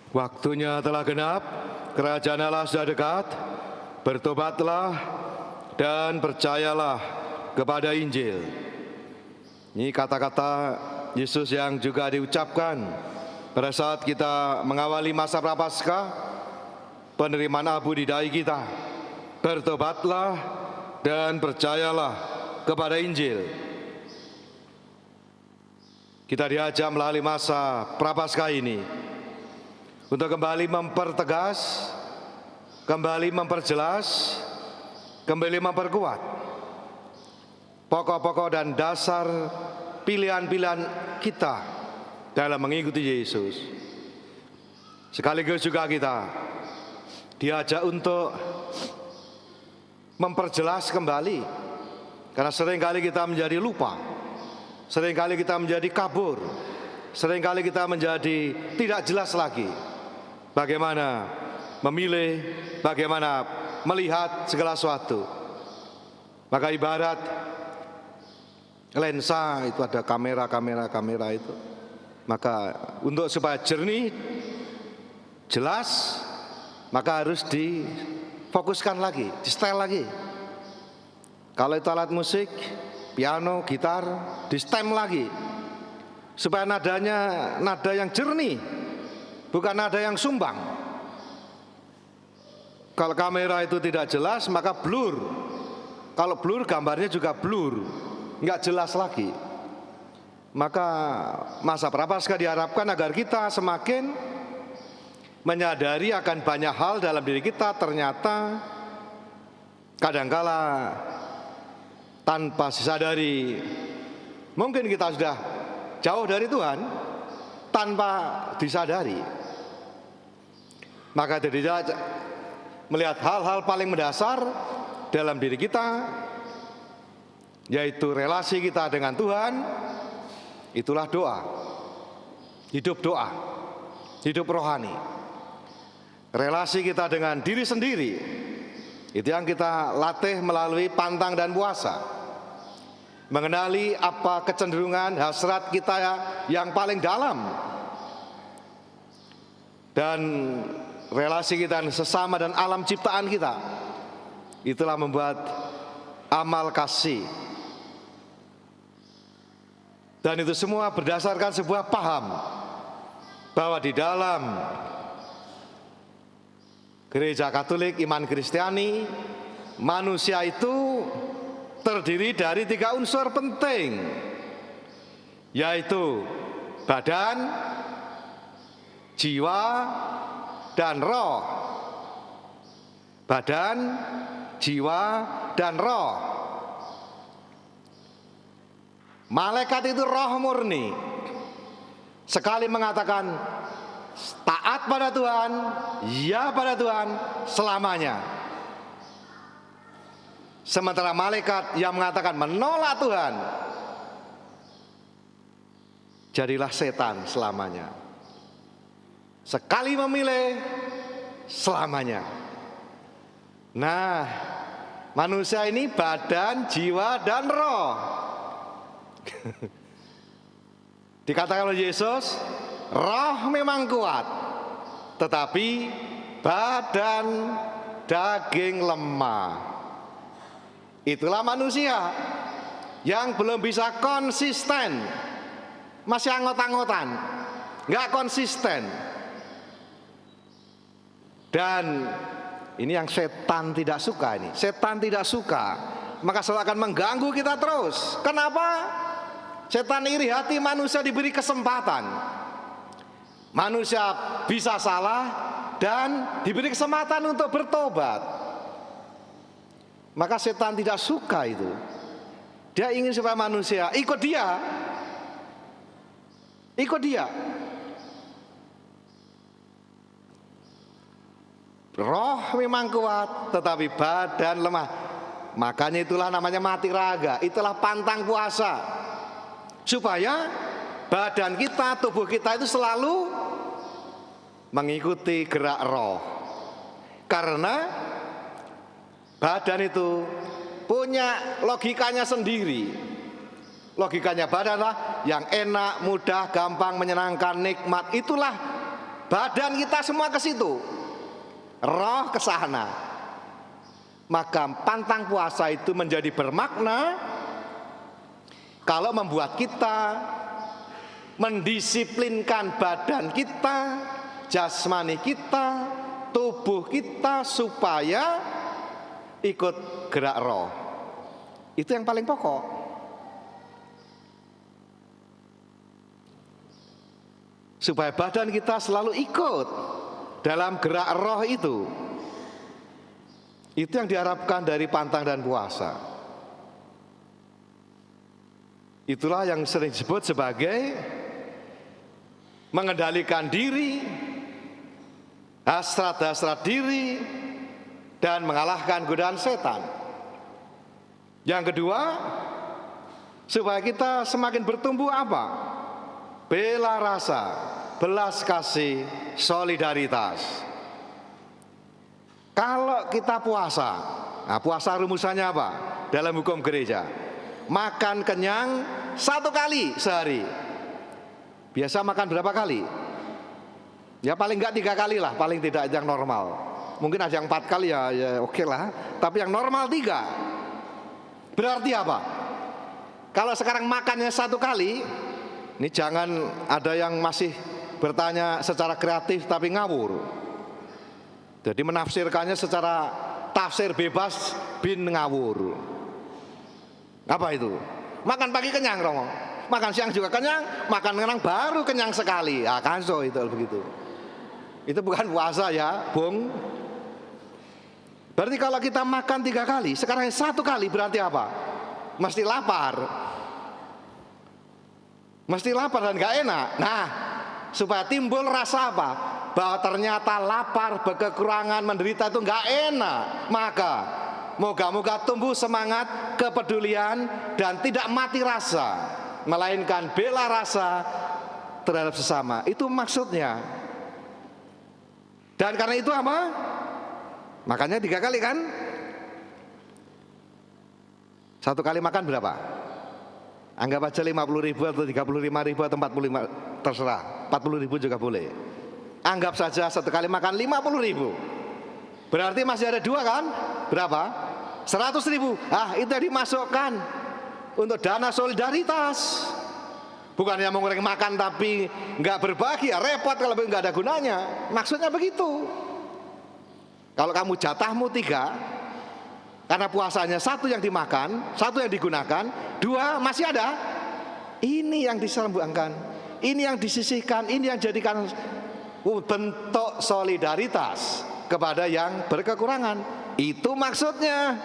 Waktunya telah genap, kerajaan Allah sudah dekat. Bertobatlah dan percayalah kepada Injil. Ini kata-kata Yesus yang juga diucapkan pada saat kita mengawali masa Prapaskah, penerimaan abu di dahi kita. Bertobatlah dan percayalah kepada Injil. Kita diajak melalui masa Prapaskah ini untuk kembali mempertegas, kembali memperjelas, kembali memperkuat pokok-pokok dan dasar pilihan-pilihan kita dalam mengikuti Yesus. Sekaligus juga kita diajak untuk memperjelas kembali, karena seringkali kita menjadi lupa, seringkali kita menjadi kabur, seringkali kita menjadi tidak jelas lagi bagaimana memilih, bagaimana melihat segala sesuatu. Maka ibarat lensa itu ada kamera itu. Maka untuk supaya jernih, jelas, maka harus difokuskan lagi, di setel lagi. Kalau itu alat musik, piano, gitar, di stem lagi, supaya nadanya nada yang jernih, bukan nada yang sumbang. Kalau kamera itu tidak jelas, maka blur. Kalau blur, gambarnya juga blur, nggak jelas lagi. Maka masa Prapaskah diharapkan agar kita semakin menyadari akan banyak hal dalam diri kita. Ternyata kadangkala tanpa disadari, mungkin kita sudah jauh dari Tuhan tanpa disadari. Maka tidak melihat hal-hal paling mendasar dalam diri kita, yaitu relasi kita dengan Tuhan. Itulah doa, hidup rohani. Relasi kita dengan diri sendiri, itu yang kita latih melalui pantang dan puasa. Mengenali apa kecenderungan hasrat kita yang paling dalam, dan relasi kita dengan sesama dan alam ciptaan kita. Itulah membuat amal kasih. Dan itu semua berdasarkan sebuah paham bahwa di dalam Gereja Katolik, iman Kristiani, manusia itu terdiri dari 3 unsur penting, yaitu badan, jiwa, dan roh. Badan, jiwa, dan roh. Malaikat itu roh murni. Sekali mengatakan taat pada Tuhan, ya pada Tuhan selamanya. Sementara malaikat yang mengatakan menolak Tuhan, jadilah setan selamanya. Sekali memilih, selamanya. Nah, manusia ini badan, jiwa, dan roh. Dikatakan oleh Yesus, roh memang kuat, tetapi badan daging lemah. Itulah manusia yang belum bisa konsisten, masih anggot-anggotan, nggak konsisten. Dan ini yang setan tidak suka ini. Setan tidak suka, maka selalu akan mengganggu kita terus. Kenapa? Setan iri hati manusia diberi kesempatan. Manusia bisa salah dan diberi kesempatan untuk bertobat. Maka setan tidak suka itu. Dia ingin supaya manusia ikut dia. Ikut dia. Roh memang kuat, tetapi badan lemah. Makanya itulah namanya mati raga. Itulah pantang puasa. Supaya badan kita, tubuh kita itu selalu mengikuti gerak roh. Karena badan itu punya logikanya sendiri. Logikanya badan lah yang enak, mudah, gampang, menyenangkan, nikmat. Itulah badan kita semua ke situ, roh ke sana. Maka pantang puasa itu menjadi bermakna kalau membuat kita mendisiplinkan badan kita, jasmani kita, tubuh kita supaya ikut gerak roh. Itu yang paling pokok. Supaya badan kita selalu ikut dalam gerak roh itu. Itu yang diharapkan dari pantang dan puasa. Itulah yang sering disebut sebagai mengendalikan diri, hasrat-hasrat diri, dan mengalahkan godaan setan. Yang kedua, supaya kita semakin bertumbuh apa? Bela rasa, belas kasih, solidaritas. Kalau kita puasa, nah puasa rumusannya apa? Dalam hukum gereja, makan kenyang 1 kali sehari. Biasa makan berapa kali? Ya paling enggak 3 kali lah, paling tidak yang normal. Mungkin ada yang 4 kali ya oke lah. Tapi yang normal 3. Berarti apa? Kalau sekarang makannya 1 kali, ini jangan ada yang masih bertanya secara kreatif tapi ngawur. Jadi menafsirkannya secara tafsir bebas bin ngawur. Apa itu? Makan pagi kenyang Romo, makan siang juga kenyang, makan kenyang baru kenyang sekali. Ah kanso itu begitu. Itu bukan puasa ya, Bung. Berarti kalau kita makan 3 kali, sekarang 1 kali berarti apa? Mesti lapar. Mesti lapar dan gak enak. Nah, supaya timbul rasa apa? Bahwa ternyata lapar, berkekurangan, menderita itu gak enak. Maka moga-moga tumbuh semangat, kepedulian, dan tidak mati rasa, melainkan bela rasa terhadap sesama. Itu maksudnya. Dan karena itu apa? Makanya 3 kali kan? 1 kali makan berapa? Anggap aja 50.000 atau 35.000 atau 45, terserah. 40.000 juga boleh. Anggap saja 1 kali makan 50.000. Berarti masih ada 2 kan? Berapa? 100.000. Ah itu dimasukkan untuk dana solidaritas. Bukan yang mengurangi makan tapi nggak berbagi, ya repot kalau nggak ada gunanya. Maksudnya begitu. Kalau kamu jatahmu 3, karena puasanya 1 yang dimakan, 1 yang digunakan, 2 masih ada. Ini yang diselambungkan, ini yang disisihkan, ini yang jadikan bentuk solidaritas kepada yang berkekurangan. Itu maksudnya.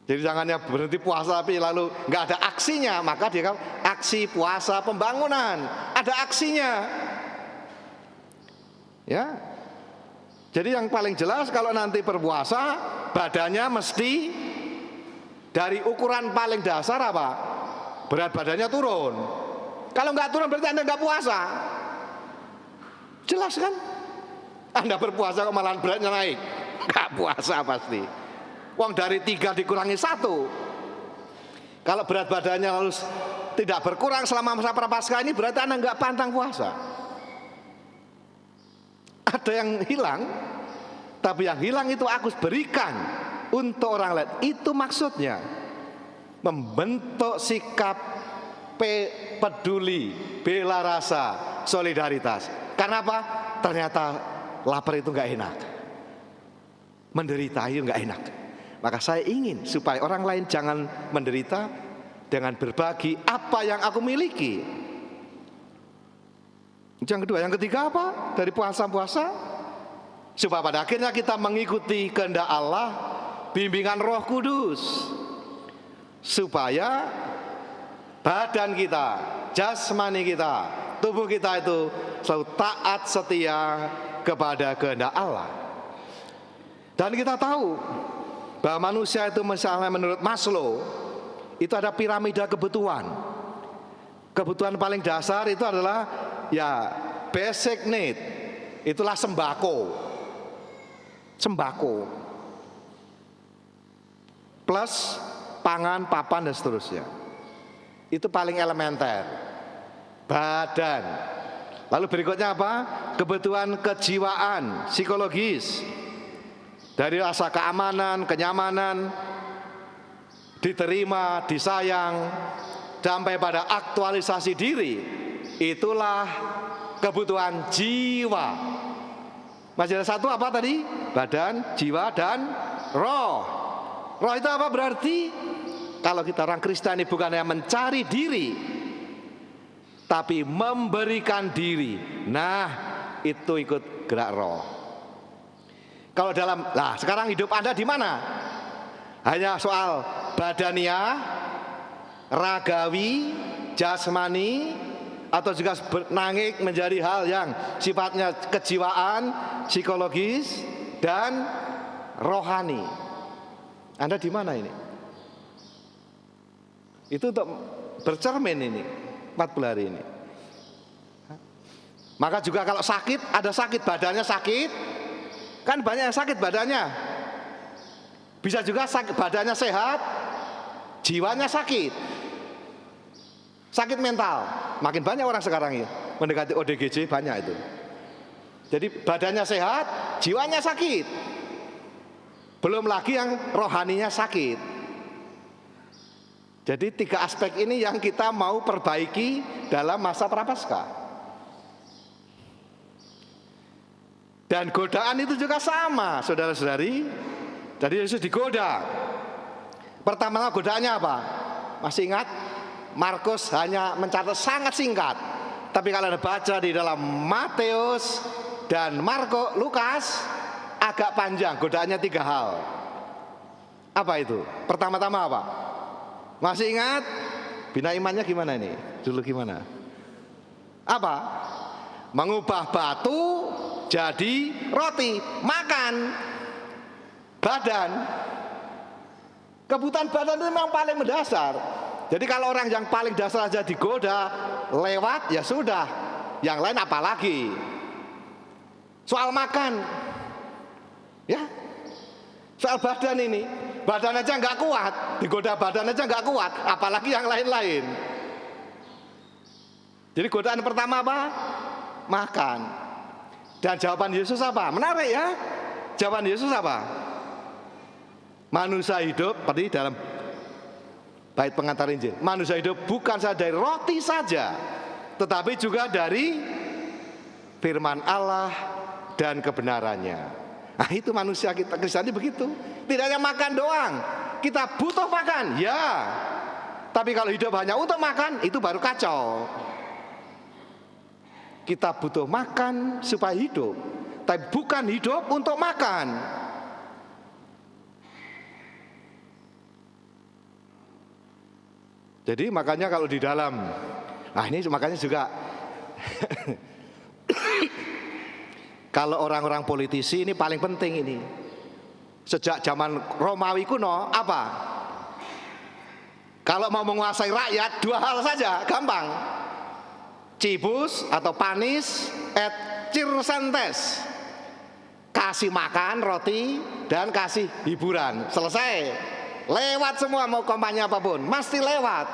Jadi jangannya berhenti puasa tapi lalu nggak ada aksinya. Maka dia aksi puasa pembangunan, ada aksinya. Ya. Jadi yang paling jelas kalau nanti berpuasa, badannya mesti dari ukuran paling dasar apa? Berat badannya turun. Kalau nggak turun berarti Anda nggak puasa. Jelas kan? Anda berpuasa kok malah beratnya naik, nggak puasa pasti. Wong dari 3 dikurangi 1. Kalau berat badannya lalu tidak berkurang selama masa prapaskah ini, berarti Anda nggak pantang puasa. Ada yang hilang, tapi yang hilang itu aku berikan untuk orang lain. Itu maksudnya membentuk sikap peduli, bela rasa, solidaritas. Karena apa? Ternyata lapar itu nggak enak, menderita itu nggak enak. Maka saya ingin supaya orang lain jangan menderita dengan berbagi apa yang aku miliki. Yang kedua, yang ketiga apa? Dari puasa-puasa, supaya pada akhirnya kita mengikuti kehendak Allah, bimbingan Roh Kudus, supaya badan kita, jasmani kita, tubuh kita itu selalu taat setia kepada kehendak Allah. Dan kita tahu bahwa manusia itu misalnya menurut Maslow itu ada piramida kebutuhan. Kebutuhan paling dasar itu adalah ya basic need, itulah sembako. Sembako plus pangan, papan dan seterusnya. Itu paling elementer. Badan, Lalu berikutnya apa? Kebutuhan kejiwaan, psikologis. Dari rasa keamanan, kenyamanan, diterima, disayang, sampai pada aktualisasi diri. Itulah kebutuhan jiwa. Masih ada satu apa tadi? Badan, jiwa, dan roh. Roh itu apa berarti? Kalau kita orang Kristen ini bukan yang mencari diri, tapi memberikan diri. Nah, itu ikut gerak roh. Kalau sekarang hidup Anda di mana? Hanya soal badania, ragawi, jasmani, atau juga nangik menjadi hal yang sifatnya kejiwaan, psikologis, dan rohani. Anda di mana ini? Itu untuk bercermin ini 40 hari ini. Maka juga kalau sakit, ada sakit badannya sakit, kan banyak yang sakit badannya. Bisa juga sakit badannya sehat, jiwanya sakit. Sakit mental, makin banyak orang sekarang ya mendekati ODGJ, banyak itu. Jadi badannya sehat, jiwanya sakit. Belum lagi yang rohaninya sakit. Jadi 3 aspek ini yang kita mau perbaiki dalam masa prapaskah. Dan godaan itu juga sama, saudara-saudari. Jadi Yesus digoda. Pertama godaannya apa? Masih ingat? Markus hanya mencatat sangat singkat. Tapi kalau Anda baca di dalam Matius dan Lukas, agak panjang. Godaannya 3 hal. Apa itu? Pertama-tama apa? Masih ingat? Bina imannya gimana ini? Dulu gimana? Apa? Mengubah batu jadi roti. Makan. Badan. Kebutuhan badan itu memang paling mendasar. Jadi kalau orang yang paling dasar aja digoda, lewat ya sudah. Yang lain apalagi. Soal makan. Ya. Soal badan ini. Badan aja nggak kuat, digoda badan aja nggak kuat, apalagi yang lain-lain. Jadi godaan pertama apa? Makan. Dan jawaban Yesus apa? Menarik ya. Jawaban Yesus apa? Manusia hidup, seperti dalam bait pengantar Injil. Manusia hidup bukan saja dari roti saja, tetapi juga dari firman Allah dan kebenarannya. Nah itu manusia kita Kristen begitu. Tidak hanya makan doang. Kita butuh makan, ya. Tapi kalau hidup hanya untuk makan, itu baru kacau. Kita butuh makan supaya hidup, tapi bukan hidup untuk makan. Jadi makanya kalau di dalam, nah ini makanya juga kalau orang-orang politisi ini paling penting ini. Sejak zaman Romawi kuno apa? Kalau mau menguasai rakyat 2 hal saja, gampang. Cibus atau panis et circentes. Kasih makan roti dan kasih hiburan. Selesai. Lewat semua, mau kampanye apapun, mesti lewat.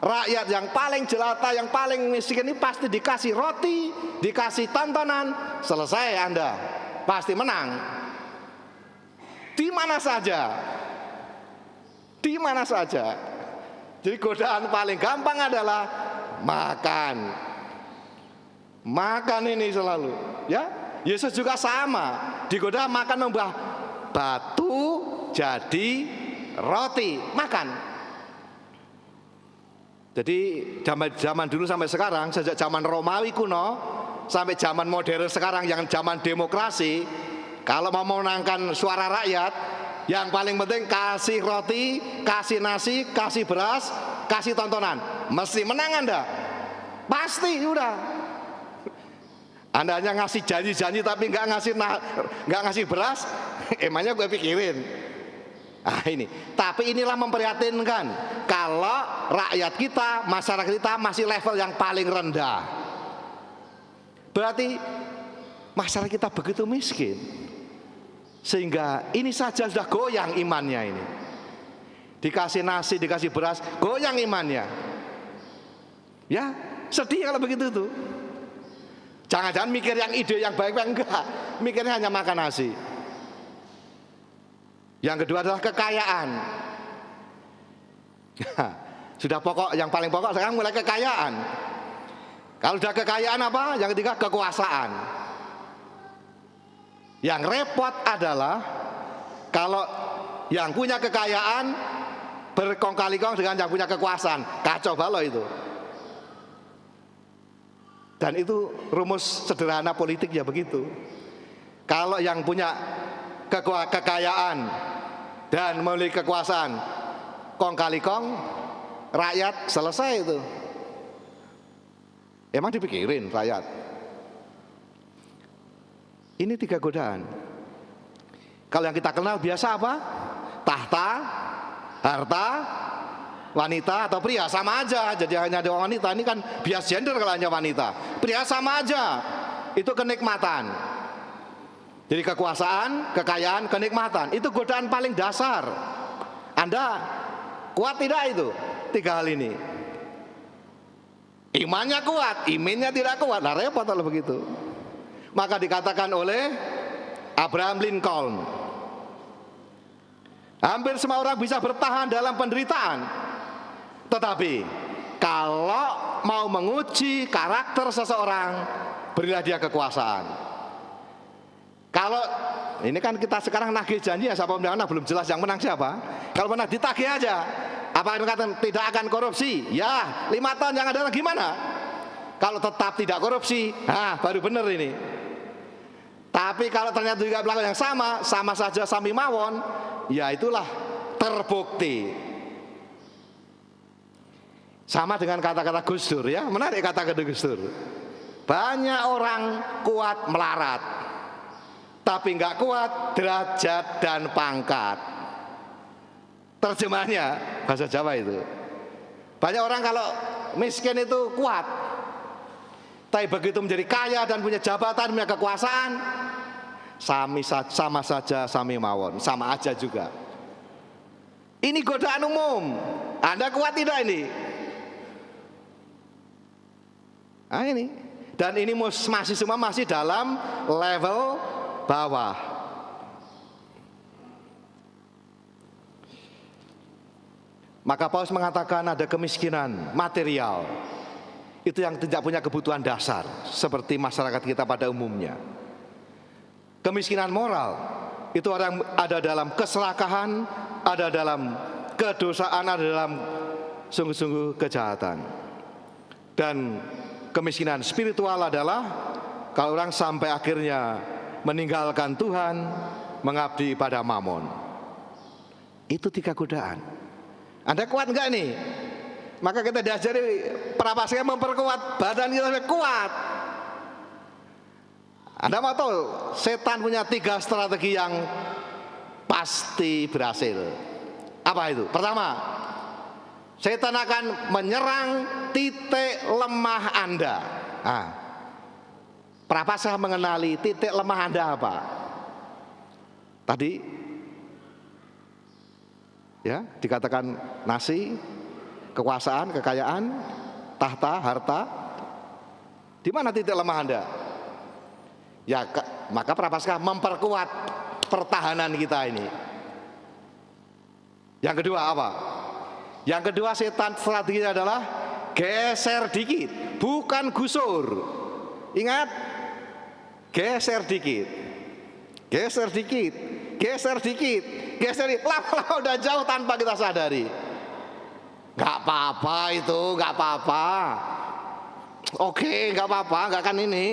Rakyat yang paling jelata, yang paling miskin ini pasti dikasih roti, dikasih tontonan, selesai Anda pasti menang. Di mana saja, di mana saja. Jadi godaan paling gampang adalah makan. Makan ini selalu, ya. Yesus juga sama, digoda makan membah batu jadi roti, makan. Jadi zaman dulu sampai sekarang, sejak zaman Romawi kuno sampai zaman modern sekarang yang zaman demokrasi, kalau mau memenangkan suara rakyat, yang paling penting kasih roti, kasih nasi, kasih beras, kasih tontonan, mesti menang Anda. Pasti udah. Anda hanya ngasih janji-janji tapi nggak ngasih beras, emangnya gue pikirin. Nah ini, tapi inilah memprihatinkan kalau rakyat kita, masyarakat kita masih level yang paling rendah. Berarti masyarakat kita begitu miskin, sehingga ini saja sudah goyang imannya ini. Dikasih nasi, dikasih beras, goyang imannya. Ya, sedih kalau begitu tuh. Jangan-jangan mikir yang ide yang baik-baik, enggak. Mikirnya hanya makan nasi. Yang kedua adalah kekayaan. Sudah pokok, yang paling pokok sekarang mulai kekayaan. Kalau sudah kekayaan apa? Yang ketiga kekuasaan. Yang repot adalah kalau yang punya kekayaan berkong kali kong dengan yang punya kekuasaan. Kacau balau itu. Dan itu rumus sederhana politik ya begitu. Kalau yang punya kekayaan dan memiliki kekuasaan, kong kali kong, rakyat selesai itu. Emang dipikirin rakyat. Ini 3 godaan. Kalau yang kita kenal biasa apa? Tahta, harta, wanita atau pria, sama aja. Jadi hanya ada wanita, ini kan bias gender kalau hanya wanita. Pria sama aja, itu kenikmatan. Jadi kekuasaan, kekayaan, kenikmatan, itu godaan paling dasar. Anda kuat tidak itu 3 hal ini? Imannya kuat, imannya tidak kuat, nah repot kalau begitu. Maka dikatakan oleh Abraham Lincoln, hampir semua orang bisa bertahan dalam penderitaan, tetapi kalau mau menguji karakter seseorang, berilah dia kekuasaan. Kalau ini kan kita sekarang nagih janji ya, siapa menang belum jelas yang menang siapa. Kalau menang ditagih aja. Apa yang dikatakan tidak akan korupsi? Ya, 5 tahun yang ada gimana? Kalau tetap tidak korupsi, baru benar ini. Tapi kalau ternyata juga melakukan yang sama saja sami mawon, ya itulah terbukti. Sama dengan kata-kata Gus Dur ya, menarik kata-kata Gus Dur. Banyak orang kuat melarat, tapi nggak kuat derajat dan pangkat. Terjemahnya bahasa Jawa itu. Banyak orang kalau miskin itu kuat, tapi begitu menjadi kaya dan punya jabatan, punya kekuasaan, sama saja sami mawon, sama aja juga. Ini godaan umum. Anda kuat tidak ini? Nah ini. Dan ini masih semua masih dalam level bawah. Maka Paulus mengatakan ada kemiskinan material. Itu yang tidak punya kebutuhan dasar seperti masyarakat kita pada umumnya. Kemiskinan moral itu orang ada dalam keserakahan, ada dalam kedosaan, ada dalam sungguh-sungguh kejahatan. Dan kemiskinan spiritual adalah kalau orang sampai akhirnya meninggalkan Tuhan, mengabdi pada mamon. Itu 3 godaan. Anda kuat enggak nih? Maka kita diajari prapaskah memperkuat badan kita supaya kuat. Anda mau tahu setan punya 3 strategi yang pasti berhasil. Apa itu? Pertama, setan akan menyerang titik lemah Anda. Prapaskah mengenali titik lemah Anda apa? Tadi ya, dikatakan nasi, kekuasaan, kekayaan, tahta, harta. Di mana titik lemah Anda? Ya, maka prapaskah memperkuat pertahanan kita ini. Yang kedua apa? Yang kedua setan strateginya adalah geser dikit, bukan gusur. Ingat, geser dikit, geser dikit, geser dikit, geser dikit. Lama-lama udah jauh tanpa kita sadari. Gak apa-apa itu, gak apa-apa. Oke, gak apa-apa, gak akan ini.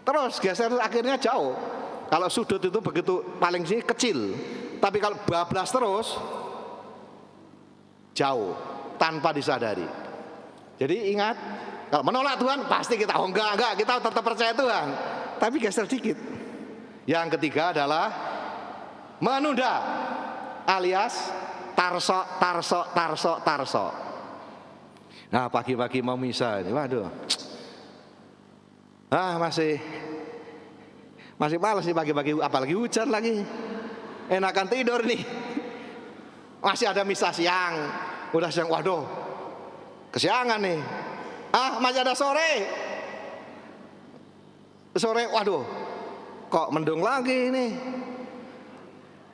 Terus geser akhirnya jauh. Kalau sudut itu begitu paling sini kecil, tapi kalau bablas terus jauh tanpa disadari. Jadi ingat, kalau menolak Tuhan pasti kita enggak, kita tetap percaya Tuhan, tapi geser dikit. Yang ketiga adalah menunda, alias tarso. Nah, pagi-pagi mau misa ini, waduh. Masih malas sih pagi-pagi, apalagi hujan lagi. Enakan tidur nih. Masih ada misa siang. Udah siang, waduh. Kesiangan nih. Masih ada sore. Sore, waduh, kok mendung lagi ini.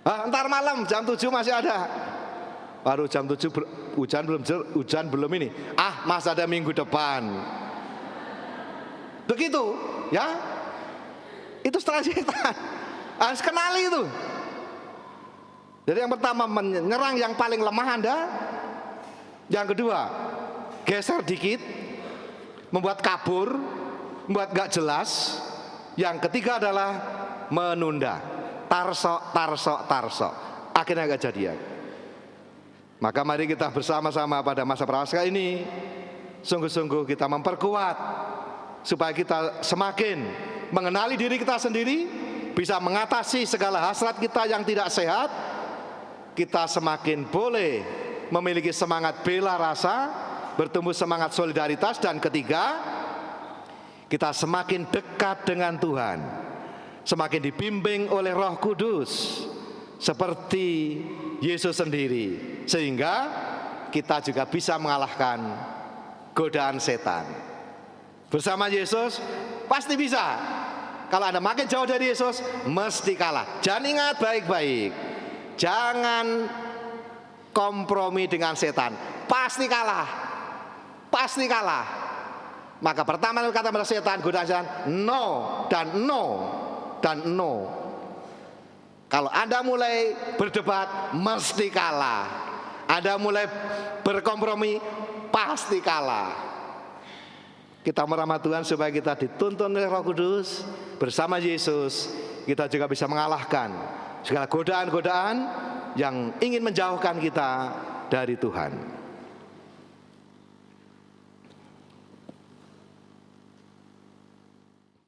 Ntar malam jam 7 masih ada. Baru jam 7 hujan belum ini. Masih ada minggu depan. Begitu, ya. Itu strategi setan. Harus kenali itu. Jadi yang pertama menyerang yang paling lemah Anda. Yang kedua, geser dikit, membuat kabur, membuat gak jelas. Yang ketiga adalah menunda. Tarsok. Akhirnya gak jadian. Maka mari kita bersama-sama pada masa Prapaskah ini sungguh-sungguh kita memperkuat supaya kita semakin mengenali diri kita sendiri, bisa mengatasi segala hasrat kita yang tidak sehat. Kita semakin boleh memiliki semangat bela rasa, bertumbuh semangat solidaritas. Dan ketiga, kita semakin dekat dengan Tuhan, semakin dibimbing oleh Roh Kudus seperti Yesus sendiri, sehingga kita juga bisa mengalahkan godaan setan. Bersama Yesus pasti bisa. Kalau Anda makin jauh dari Yesus, mesti kalah. Jangan ingat baik-baik, jangan kompromi dengan setan. Pasti kalah. Maka pertama kata pada setan, godaan setan, no dan no dan no. Kalau Anda mulai berdebat, mesti kalah. Anda mulai berkompromi, pasti kalah. Kita merahmat Tuhan supaya kita dituntun oleh Roh Kudus. Bersama Yesus kita juga bisa mengalahkan segala godaan-godaan yang ingin menjauhkan kita dari Tuhan.